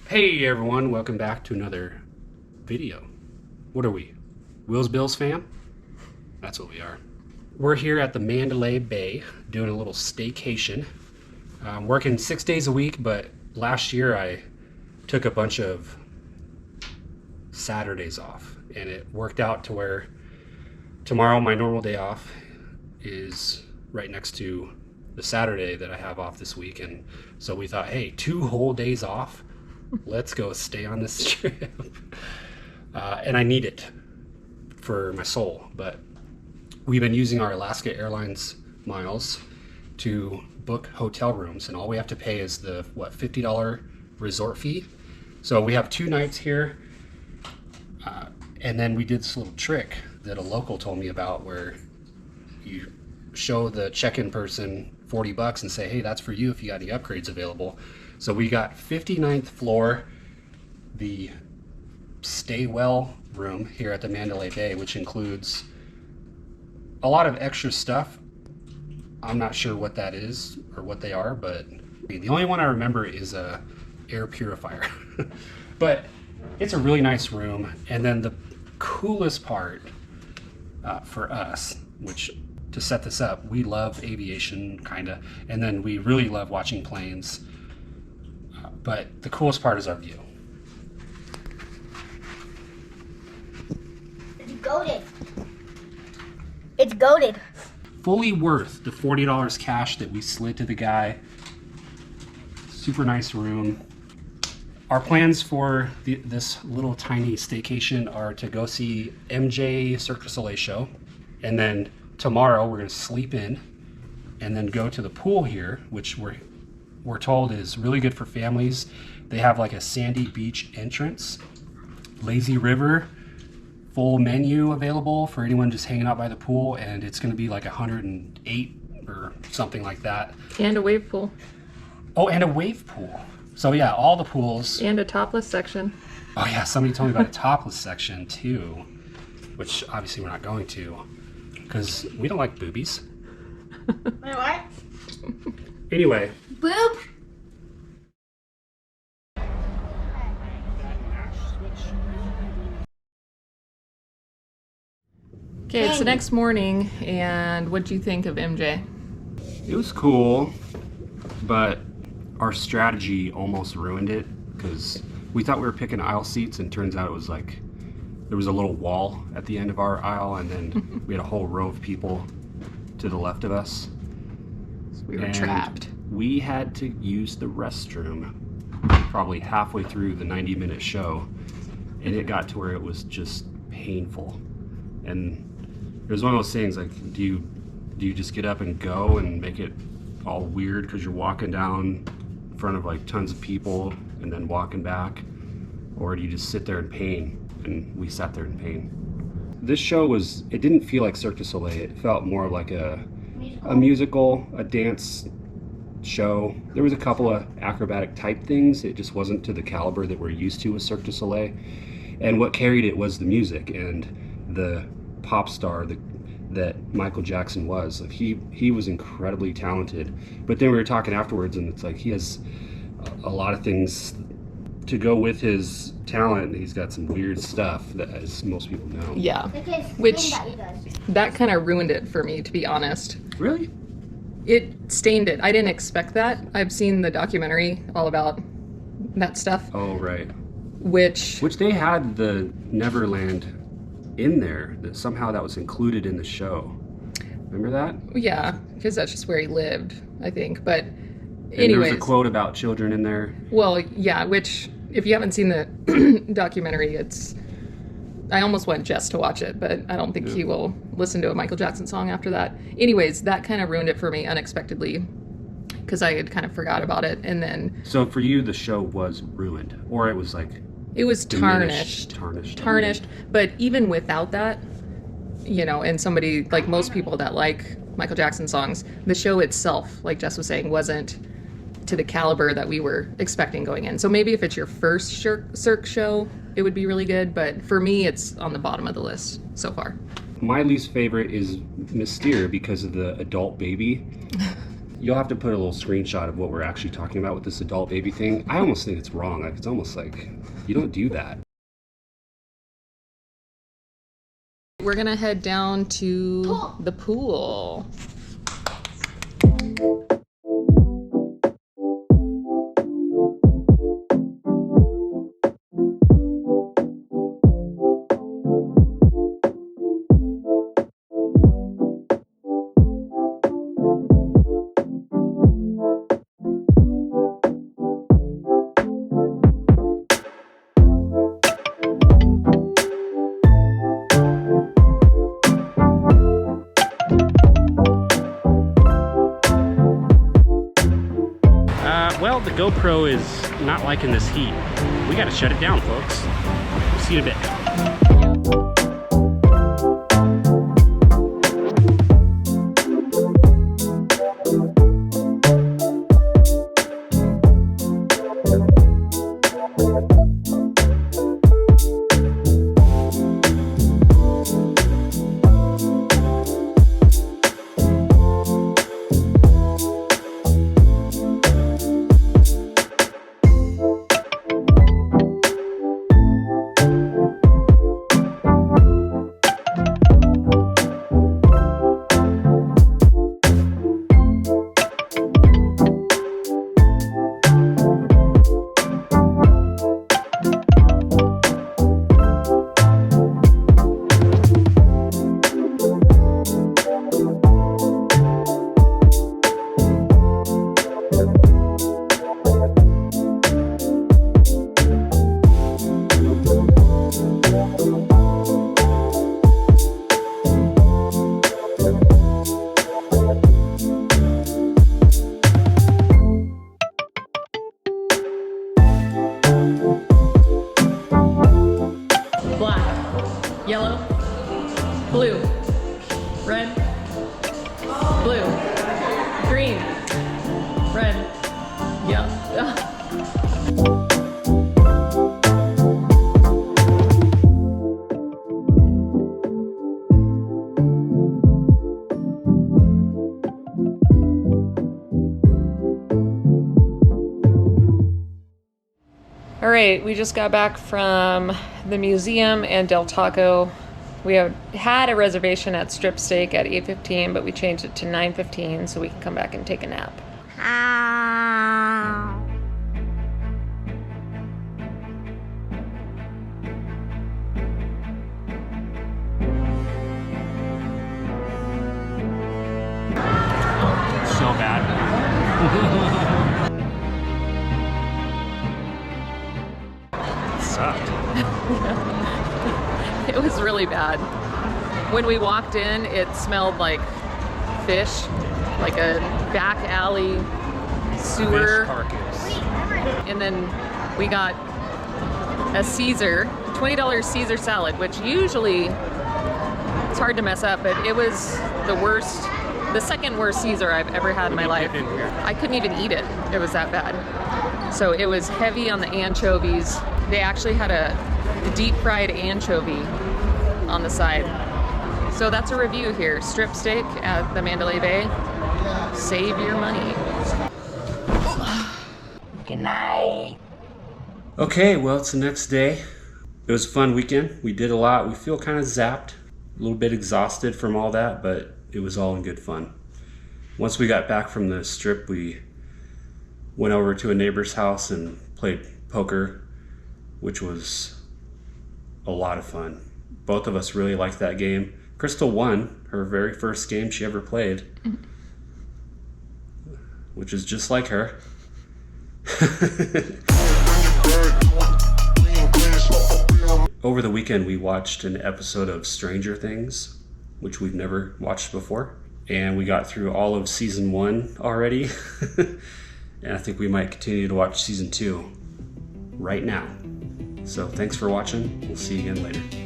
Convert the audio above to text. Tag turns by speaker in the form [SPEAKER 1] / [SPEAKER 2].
[SPEAKER 1] Hey everyone, welcome back to another video. What are we? Will's Bills fam? That's what we are. We're here at the Mandalay Bay doing a little staycation. I'm working 6 days a week, but last year I took a bunch of Saturdays off, and it worked out to where tomorrow, my normal day off, is right next to the Saturday that I have off this week. And so we thought, hey, 2 whole days off, let's go stay on this trip. And I need it for my soul. But we've been using our Alaska Airlines miles to book hotel rooms, and all we have to pay is the $50 resort fee. So we have 2 nights here, and then we did this little trick that a local told me about, where you show the check-in person $40 and say, hey, that's for you if you got any upgrades available. So we got 59th floor, the Stay Well room here at the Mandalay Bay, which includes a lot of extra stuff. I'm not sure what that is or what they are, but the only one I remember is a air purifier. But it's a really nice room. And then the coolest part for us, which to set this up, we love aviation kind of, and then we really love watching planes. But the coolest part is our view.
[SPEAKER 2] It's goated. It's goated.
[SPEAKER 1] Fully worth the $40 cash that we slid to the guy. Super nice room. Our plans for this little tiny staycation are to go see MJ Cirque du Soleil show, and then tomorrow we're going to sleep in and then go to the pool here, which we're told is really good for families. They have like a sandy beach entrance, lazy river, full menu available for anyone just hanging out by the pool, and it's going to be like 108 or something like that.
[SPEAKER 3] And a wave pool.
[SPEAKER 1] Oh, and a wave pool. So yeah, all the pools.
[SPEAKER 3] And a topless section.
[SPEAKER 1] Oh yeah, somebody told me about a topless section too, which obviously we're not going to because we don't like boobies.
[SPEAKER 2] Wait, what?
[SPEAKER 1] Anyway.
[SPEAKER 2] Boob?
[SPEAKER 3] Okay, it's the next morning, and what do you think of MJ?
[SPEAKER 1] It was cool, but our strategy almost ruined it because we thought we were picking aisle seats, and turns out it was like there was a little wall at the end of our aisle, and then we had a whole row of people to the left of us.
[SPEAKER 3] So we were trapped.
[SPEAKER 1] We had to use the restroom probably halfway through the 90-minute show, and it got to where it was just painful. And it was one of those things like, do you just get up and go and make it all weird because you're walking down in front of like tons of people and then walking back, or do you just sit there in pain? And we sat there in pain. This show it didn't feel like Cirque du Soleil. It felt more like a musical, a dance show. There was a couple of acrobatic type things. It just wasn't to the caliber that we're used to with Cirque du Soleil. And what carried it was the music and the pop star that Michael Jackson was. Like he was incredibly talented. But then we were talking afterwards, and it's like he has a lot of things to go with his talent. He's got some weird stuff that, as most people know.
[SPEAKER 3] Yeah, which that kind of ruined it for me, to be honest.
[SPEAKER 1] Really?
[SPEAKER 3] It stained it. I didn't expect that. I've seen the documentary all about that stuff.
[SPEAKER 1] Oh, right.
[SPEAKER 3] Which
[SPEAKER 1] they had the Neverland in there, that somehow that was included in the show. Remember that?
[SPEAKER 3] Yeah, because that's just where he lived, I think. But
[SPEAKER 1] and
[SPEAKER 3] anyways,
[SPEAKER 1] there's a quote about children in there.
[SPEAKER 3] Well, yeah, which if you haven't seen the documentary, I almost went just to watch it, but I don't think he will listen to a Michael Jackson song after that. Anyways, that kind of ruined it for me unexpectedly because I had kind of forgot about it. And then
[SPEAKER 1] so for you, the show was ruined, or it was like
[SPEAKER 3] it was tarnished. But even without that, and somebody like most people that like Michael Jackson songs, the show itself, like Jess was saying, wasn't to the caliber that we were expecting going in. So maybe if it's your first Cirque show, it would be really good. But for me, it's on the bottom of the list so far.
[SPEAKER 1] My least favorite is Mystere because of the adult baby. You'll have to put a little screenshot of what we're actually talking about with this adult baby thing. I almost think it's wrong. Like, it's almost like you don't do that.
[SPEAKER 3] We're gonna head down to the pool.
[SPEAKER 1] Well, the GoPro is not liking this heat. We gotta shut it down, folks. We'll see you in a bit. Yellow, blue, red, blue, green, red, yellow. All right, we just got back from the museum and Del Taco. We had a reservation at Strip Steak at 8:15, but we changed it to 9:15 so we can come back and take a nap. So bad. Sucked.
[SPEAKER 3] It was really bad. When we walked in, it smelled like fish, like a back alley sewer.
[SPEAKER 1] Fish carcass.
[SPEAKER 3] And then we got a Caesar, $20 Caesar salad, which usually it's hard to mess up, but it was the worst, the second worst Caesar I've ever had in my life. I couldn't even eat it. It was that bad. So it was heavy on the anchovies. They actually had a deep fried anchovy on the side. So that's a review here. Strip steak at the Mandalay Bay. Save your money.
[SPEAKER 2] Good night.
[SPEAKER 1] Okay, well, it's the next day. It was a fun weekend. We did a lot. We feel kind of zapped, a little bit exhausted from all that, but it was all in good fun. Once we got back from the strip, we went over to a neighbor's house and played poker, which was a lot of fun. Both of us really liked that game. Crystal won her very first game she ever played, which is just like her. Over the weekend, we watched an episode of Stranger Things, which we've never watched before. And we got through all of season 1 already. And I think we might continue to watch season 2 right now. So thanks for watching. We'll see you again later.